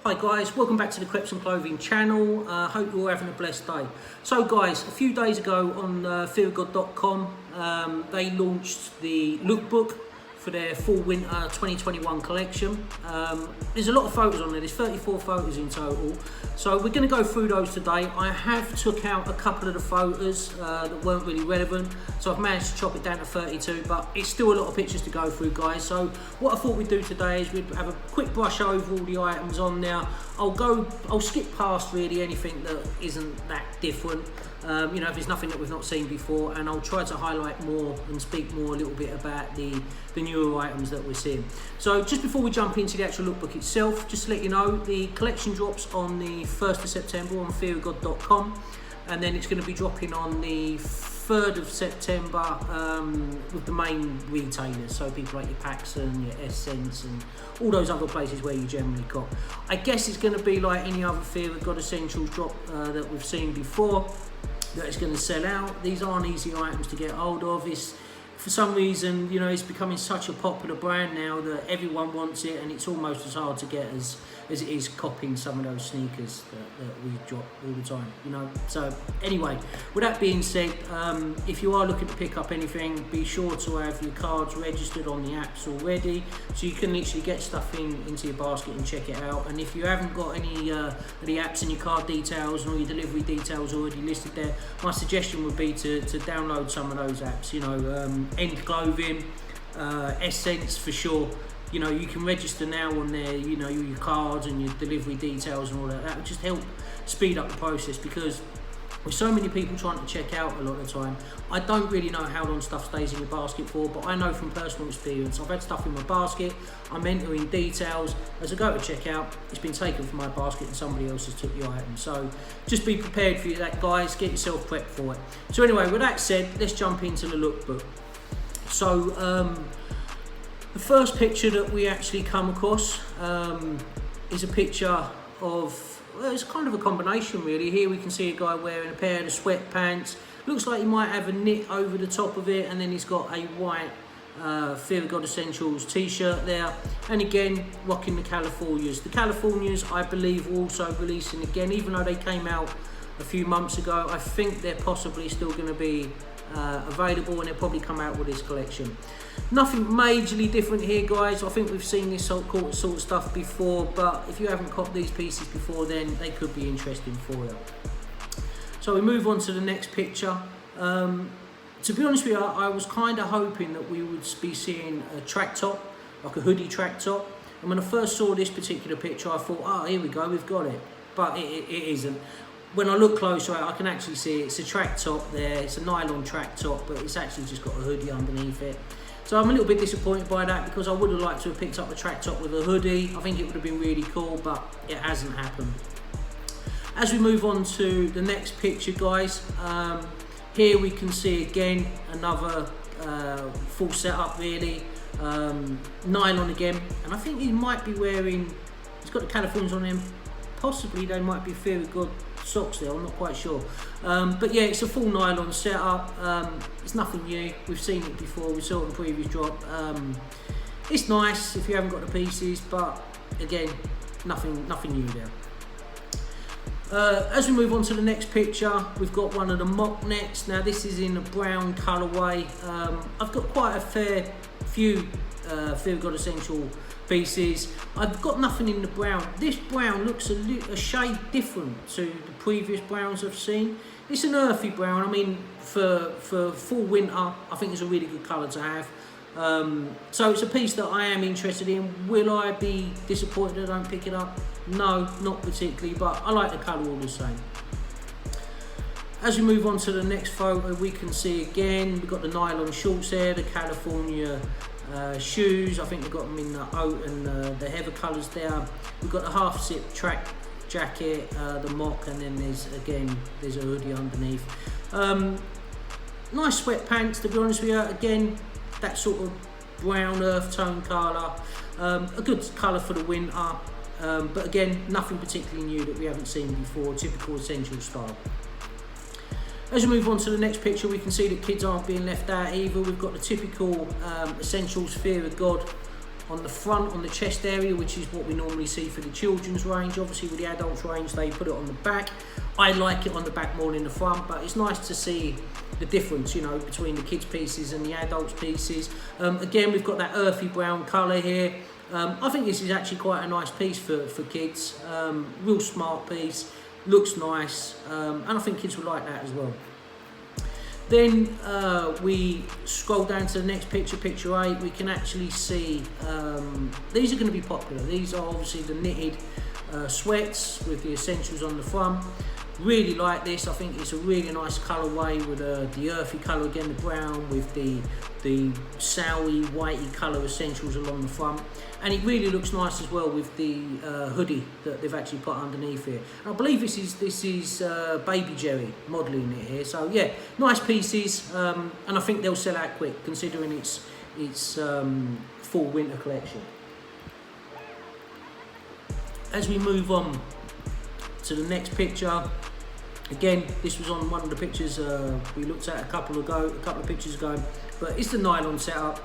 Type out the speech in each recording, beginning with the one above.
Hi guys, welcome back to the Kartz Clothing channel. Hope you're all having a blessed day. So guys, a few days ago on fearofgod.com, they launched the Lookbook for their fall winter 2021 collection. There's a lot of photos on there, there's 34 photos in total. So we're going to go through those today. I have took out a couple of the photos that weren't really relevant, so I've managed to chop it down to 32, but it's still a lot of pictures to go through, guys. So what I thought we'd do today is we'd have a quick brush over all the items on there. I'll skip past really anything that isn't that different. You know, if there's nothing that we've not seen before, and I'll try to highlight more and speak more a little bit about the newer items that we're seeing. So just before we jump into the actual lookbook itself, just to let you know, the collection drops on the 1st of September on fearofgod.com, and then it's going to be dropping on the 3rd of September with the main retailers, so people like your Paxson, your Essence, and all those other places where you generally got. I guess it's going to be like any other Fear of God Essentials drop that we've seen before, that it's going to sell out. These aren't easy items to get hold of. It's, for some reason, you know, it's becoming such a popular brand now that everyone wants it, and it's almost as hard to get as it is copying some of those sneakers that we drop all the time, you know. So anyway, with that being said, if you are looking to pick up anything, be sure to have your cards registered on the apps already, so you can literally get stuff into your basket and check it out. And if you haven't got any of the apps and your card details and all your delivery details already listed there, my suggestion would be to download some of those apps, you know. End Clothing, Essence for sure. You know, you can register now on there, you know, your cards and your delivery details and all that. That would just help speed up the process, because with so many people trying to check out a lot of the time, I don't really know how long stuff stays in your basket for, but I know from personal experience, I've had stuff in my basket, I'm entering details, as I go to check out, it's been taken from my basket and somebody else has took the item. So just be prepared for that, guys, get yourself prepped for it. So anyway, with that said, let's jump into the lookbook. So the first picture that we actually come across is a picture of, well, it's kind of a combination really. Here we can see a guy wearing a pair of sweatpants. Looks like he might have a knit over the top of it, and then he's got a white Fear of God Essentials t-shirt there. And again, rocking the Californias. The Californias, I believe, are also releasing again, even though they came out a few months ago. I think they're possibly still going to be available, and they'll probably come out with this collection. Nothing majorly different here, guys. I think we've seen this sort of stuff before, but if you haven't copped these pieces before, then they could be interesting for you. So we move on to the next picture. To be honest with you, I was kind of hoping that we would be seeing a track top, like a hoodie track top. And when I first saw this particular picture, I thought, oh, here we go, we've got it. But it isn't. When I look closer, I can actually see it's a track top there. It's a nylon track top, but it's actually just got a hoodie underneath it. So I'm a little bit disappointed by that, because I would have liked to have picked up a track top with a hoodie. I think it would have been really cool, but it hasn't happened. As we move on to the next picture, guys, here we can see again another full setup really. Nylon again, and I think he might be wearing, he's got the Californians on him. Possibly they might be Fear of God socks there, I'm not quite sure. But yeah, it's a full nylon setup. It's nothing new, we've seen it before, we saw it in the previous drop. It's nice if you haven't got the pieces, but again, nothing new there. As we move on to the next picture, we've got one of the mock nets. Now this is in a brown colourway. I've got quite a fair few Fear of God Essential pieces. I've got nothing in the brown. This brown looks a shade different to the previous browns I've seen. It's an earthy brown. I mean, for full winter, I think it's a really good colour to have. So it's a piece that I am interested in. Will I be disappointed I don't pick it up? No, not particularly, but I like the colour all the same. As we move on to the next photo, we can see again, we've got the nylon shorts there, the California shoes. I think we've got them in the oat and the heather colours there. We've got the half zip track jacket, the mock, and then there's a hoodie underneath. Nice sweatpants, to be honest with you. Again, that sort of brown earth tone colour. A good colour for the winter, but again, nothing particularly new that we haven't seen before. Typical essential style. As we move on to the next picture, we can see that kids aren't being left out either. We've got the typical Essentials Fear of God on the front, on the chest area, which is what we normally see for the children's range. Obviously with the adults range they put it on the back. I like it on the back more than in the front, but it's nice to see the difference, you know, between the kids pieces and the adults pieces. Again, we've got that earthy brown colour here. I think this is actually quite a nice piece for kids. Real smart piece, looks nice, and I think kids will like that as well. Then we scroll down to the next picture, picture 8. We can actually see these are going to be popular. These are obviously the knitted sweats with the essentials on the front. Really like this. I think it's a really nice colourway with the earthy colour again, the brown with the sowy whitey colour essentials along the front, and it really looks nice as well with the hoodie that they've actually put underneath here. And I believe this is Baby Jerry modelling it here. So yeah, nice pieces, and I think they'll sell out quick considering it's full winter collection. As we move on to the next picture, again, this was on one of the pictures we looked at a couple of pictures ago, but it's the nylon setup.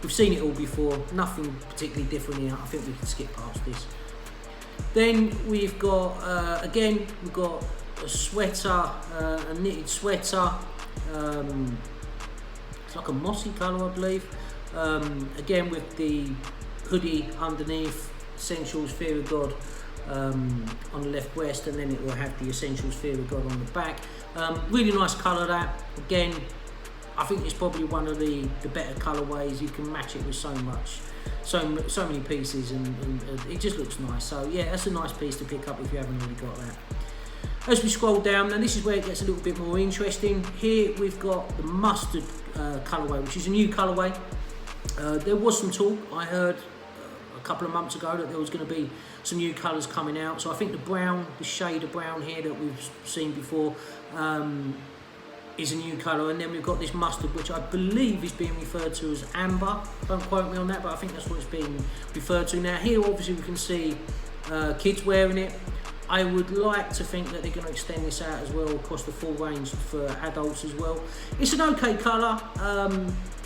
We've seen it all before, nothing particularly different here. I think we can skip past this. Then we've got, again, we've got a sweater, a knitted sweater. It's like a mossy colour, I believe. Again, with the hoodie underneath, essentials, fear of God, on the left breast, and then it will have the essentials fear of God on the back. Really nice colour that. Again, I think it's probably one of the better colourways. You can match it with so many pieces, and it just looks nice. So yeah, that's a nice piece to pick up if you haven't already got that. As we scroll down, and this is where it gets a little bit more interesting. Here we've got the mustard colourway, which is a new colourway. There was some talk, I heard a couple of months ago, that there was going to be some new colours coming out. So I think the brown, the shade of brown here that we've seen before, is a new colour. And then we've got this mustard, which I believe is being referred to as amber. Don't quote me on that, but I think that's what it's being referred to. Now here obviously we can see kids wearing it. I would like to think that they're going to extend this out as well across the full range for adults as well. It's an okay colour.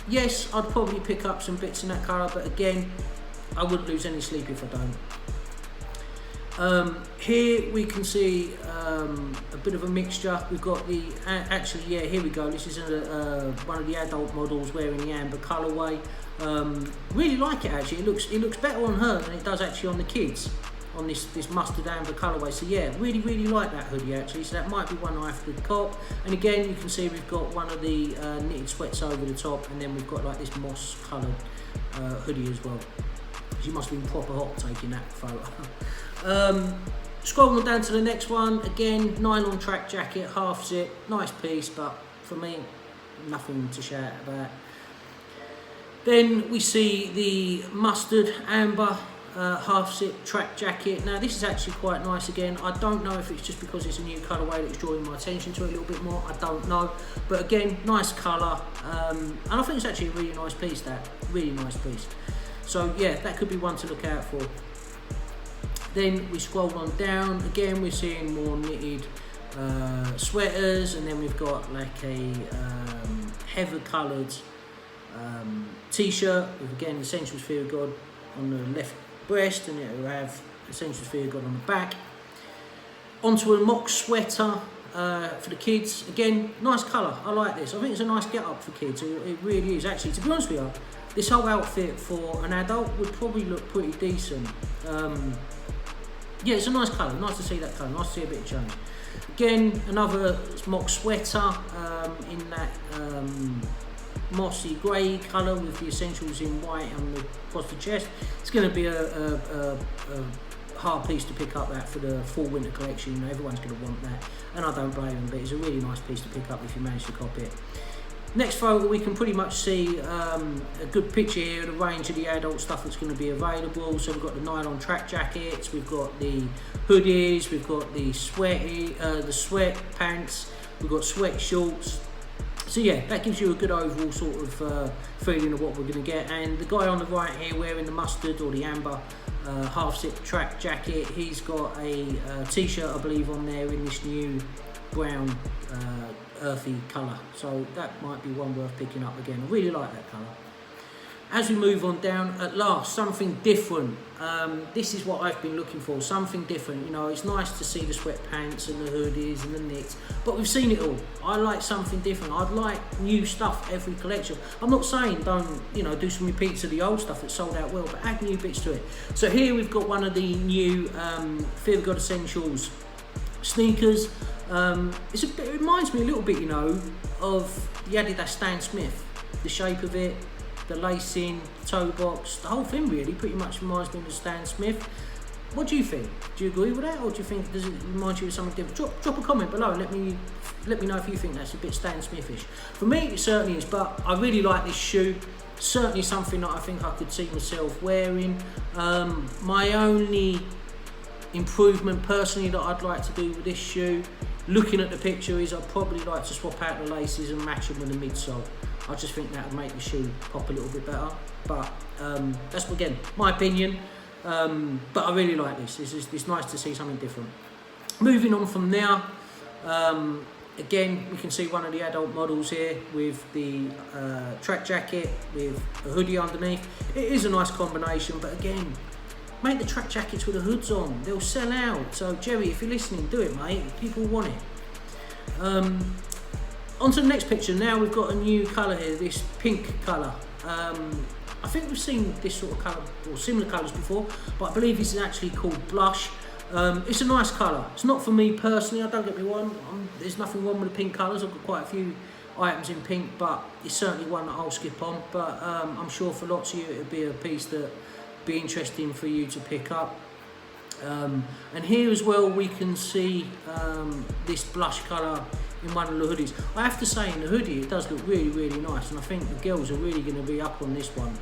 Yes, I'd probably pick up some bits in that colour, but again, I wouldn't lose any sleep if I don't. Here we can see a bit of a mixture. We've got the, actually, yeah, here we go. This is one of the adult models wearing the amber colourway. Really like it actually. It looks better on her than it does actually on the kids, on this mustard amber colourway. So yeah, really like that hoodie actually. So that might be one I have to cop. And again, you can see we've got one of the knitted sweats over the top, and then we've got like this moss coloured hoodie as well. She must have been proper hot taking that photo. Scrolling down to the next one, again, nylon track jacket, half zip, nice piece, but for me, nothing to shout about. Then we see the mustard amber half zip track jacket. Now this is actually quite nice again. I don't know if it's just because it's a new colourway that's drawing my attention to it a little bit more, I don't know. But again, nice colour, and I think it's actually a really nice piece, that, really nice piece. So yeah, that could be one to look out for. Then we scroll on down, again we're seeing more knitted sweaters, and then we've got like a heather coloured t-shirt with again Essentials Fear of God on the left breast, and it will have Essentials Fear of God on the back. Onto a mock sweater for the kids. Again, nice colour, I like this. I think it's a nice get up for kids, it really is actually. To be honest with you, this whole outfit for an adult would probably look pretty decent. Yeah, it's a nice colour, nice to see that colour, nice to see a bit of change. Again, another mock sweater in that mossy grey colour with the essentials in white on the across the chest. It's going to be a hard piece to pick up that for the full winter collection. You know, everyone's going to want that, and I don't blame them, but it's a really nice piece to pick up if you manage to cop it. Next photo, we can pretty much see a good picture here of the range of the adult stuff that's going to be available. So we've got the nylon track jackets, we've got the hoodies, we've got the sweat pants, we've got sweat shorts. So yeah, that gives you a good overall sort of feeling of what we're going to get. And the guy on the right here wearing the mustard or the amber half zip track jacket, he's got a t-shirt I believe on there in this new brown earthy colour, so that might be one worth picking up again. I really like that colour. as we move on down, at last, something different. This is what I've been looking for, something different. You know, it's nice to see the sweatpants and the hoodies and the knits, but we've seen it all. I like something different. I'd like new stuff every collection. I'm not saying don't, you know, do some repeats of the old stuff that sold out well, but add new bits to it. So here we've got one of the new Fear of God Essentials sneakers. It reminds me a little bit, you know, of the Adidas Stan Smith. The shape of it, the lacing, toe box, the whole thing really pretty much reminds me of the Stan Smith. What do you think? Do you agree with that, or do you think, does it remind you of something different? Drop a comment below and let me know if you think that's a bit Stan Smithish. For me, it certainly is, but I really like this shoe. Certainly something that I think I could see myself wearing. My only improvement personally that I'd like to do with this shoe, looking at the picture, is I'd probably like to swap out the laces and match them with the midsole. I just think that would make the shoe pop a little bit better, but that's, again, my opinion. But I really like this. It's nice to see something different. Moving on from there, again, we can see one of the adult models here with the track jacket with a hoodie underneath. It is a nice combination, but again, make the track jackets with the hoods on. They'll sell out. So Jerry, if you're listening, do it, mate. People want it. On to the next picture. Now we've got a new colour here, this pink colour. I think we've seen this sort of colour or similar colours before, but I believe this is actually called blush. It's a nice colour. It's not for me personally, don't get me wrong. There's nothing wrong with the pink colours. I've got quite a few items in pink, but it's certainly one that I'll skip on. But I'm sure for lots of you it'll be a piece that be interesting for you to pick up. And here as well we can see this blush colour in one of the hoodies. I have to say, in the hoodie it does look really, really nice, and I think the girls are really going to be up on this one.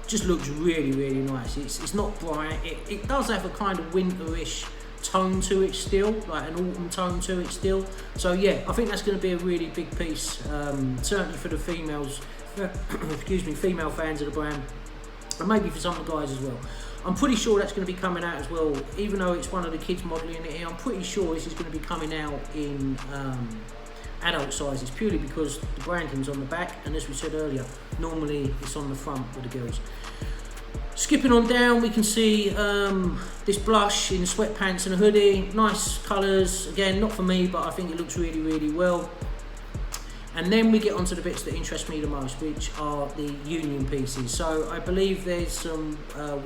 Just looks really, really nice. It's not bright. It does have a kind of winterish tone to it still, like an autumn tone to it still. So yeah, I think that's going to be a really big piece, certainly for the females, excuse me, female fans of the brand, and maybe for some of the guys as well. I'm pretty sure that's going to be coming out as well, even though it's one of the kids modelling it here. I'm pretty sure this is going to be coming out in adult sizes, purely because the branding's on the back, and as we said earlier, normally it's on the front with the girls. Skipping on down, we can see this blush in sweatpants and a hoodie. Nice colours, again, not for me, but I think it looks really, really well. And then we get onto the bits that interest me the most, which are the union pieces. So I believe there's some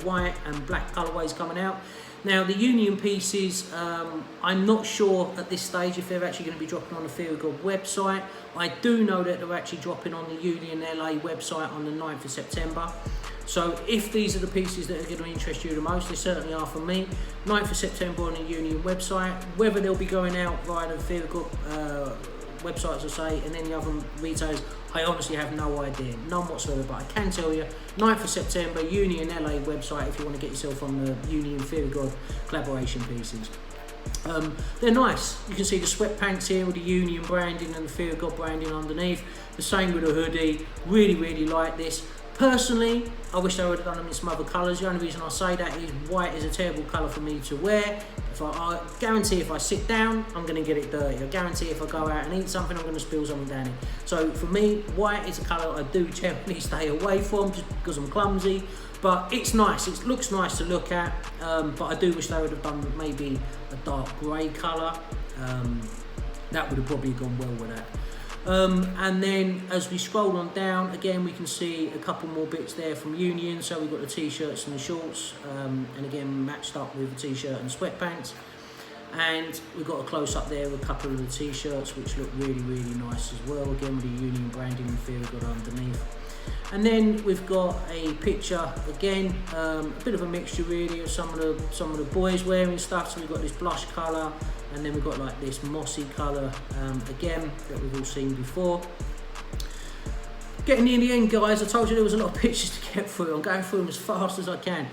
white and black colourways coming out. Now the union pieces, I'm not sure at this stage if they're actually going to be dropping on the Fear of God website. I do know that they're actually dropping on the Union LA website on the 9th of September. So if these are the pieces that are going to interest you the most, they certainly are for me. 9th of September on the Union website. Whether they'll be going out via the Fear of God website, as I say, and any other retailers, I honestly have no idea, none whatsoever, but I can tell you 9th of September, Union LA website, if you want to get yourself on the Union Fear of God collaboration pieces. They're nice. You can see the sweatpants here with the Union branding and the Fear of God branding underneath. The same with the hoodie. Really, really like this. Personally, I wish they would have done them in some other colours. The only reason I say that is white is a terrible colour for me to wear. I guarantee if I sit down, I'm going to get it dirty. I guarantee if I go out and eat something, I'm going to spill something down it. So for me, white is a colour I do generally stay away from, just because I'm clumsy. But it's nice. It looks nice to look at. But I do wish they would have done maybe a dark grey colour. That would have probably gone well with that. And then as we scroll on down, again we can see a couple more bits there from Union. So we've got the t-shirts and the shorts, and again matched up with the t-shirt and sweatpants. And we've got a close-up there with a couple of the t-shirts, which look really, really nice as well, again with the Union branding and Fear of God underneath. And then we've got a picture, again, a bit of a mixture really of some of the boys wearing stuff. So we've got this blush colour, and then we've got like this mossy colour, again, that we've all seen before. Getting near the end, guys, I told you there was a lot of pictures to get through. I'm going through them as fast as I can.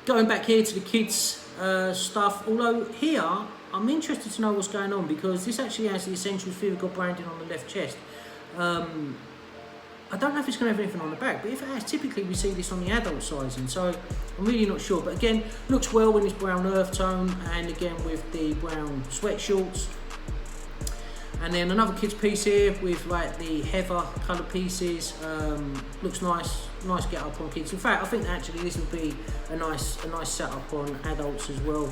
Going back here to the kids stuff, although here, I'm interested to know what's going on, because this actually has the Essentials Fear of God branding on the left chest. I don't know if it's going to have anything on the back, but if it has, typically we see this on the adult sizing, so I'm really not sure. But again, looks well in this brown earth tone, and again with the brown sweat shorts. And then another kids piece here with like the heather colour pieces. Looks nice get up on kids. In fact, I think actually this would be a nice setup on adults as well.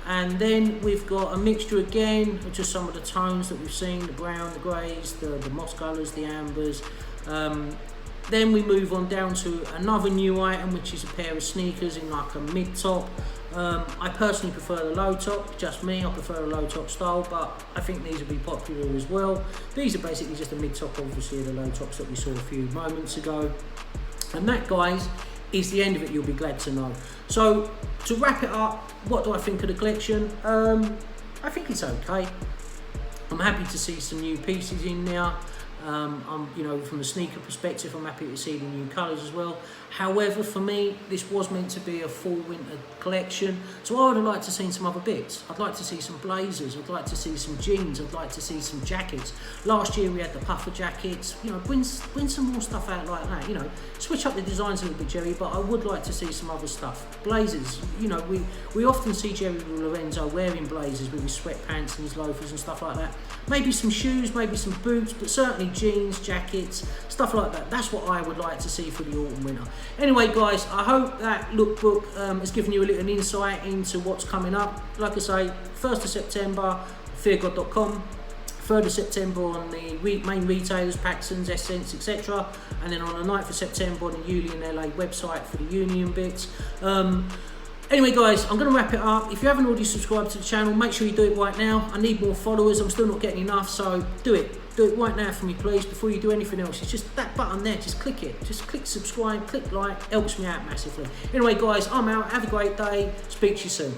And then we've got a mixture again of just some of the tones that we've seen, the brown, the greys, the moss colours, the ambers. Then we move on down to another new item, which is a pair of sneakers in like a mid-top. I personally prefer the low top, just me, I prefer a low top style, but I think these will be popular as well. These are basically just a mid-top, obviously, the low tops that we saw a few moments ago. And that, guys, is the end of it, you'll be glad to know. So, to wrap it up, what do I think of the collection? I think it's okay. I'm happy to see some new pieces in there. You know, from the sneaker perspective, I'm happy to see the new colours as well. However, for me, this was meant to be a fall-winter collection, so I would have liked to see some other bits. I'd like to see some blazers, I'd like to see some jeans, I'd like to see some jackets. Last year we had the puffer jackets, you know, bring some more stuff out like that, you know. Switch up the designs a little bit, Jerry, but I would like to see some other stuff. Blazers, you know, we often see Jerry Lorenzo wearing blazers with his sweatpants and his loafers and stuff like that. Maybe some shoes, maybe some boots, but certainly jeans, jackets, stuff like that. That's what I would like to see for the autumn winter. Anyway, guys, I hope that lookbook has given you a little insight into what's coming up. Like I say, 1st of September, feargod.com. 3rd of September on the main retailers, Paxton's, Essence, etc. And then on the 9th of September on the Union LA website for the Union bits. Anyway, guys, I'm going to wrap it up. If you haven't already subscribed to the channel, make sure you do it right now. I need more followers. I'm still not getting enough, so do it. Do it right now for me, please, before you do anything else. It's just that button there. Just click it. Just click subscribe, click like. Helps me out massively. Anyway, guys, I'm out. Have a great day. Speak to you soon.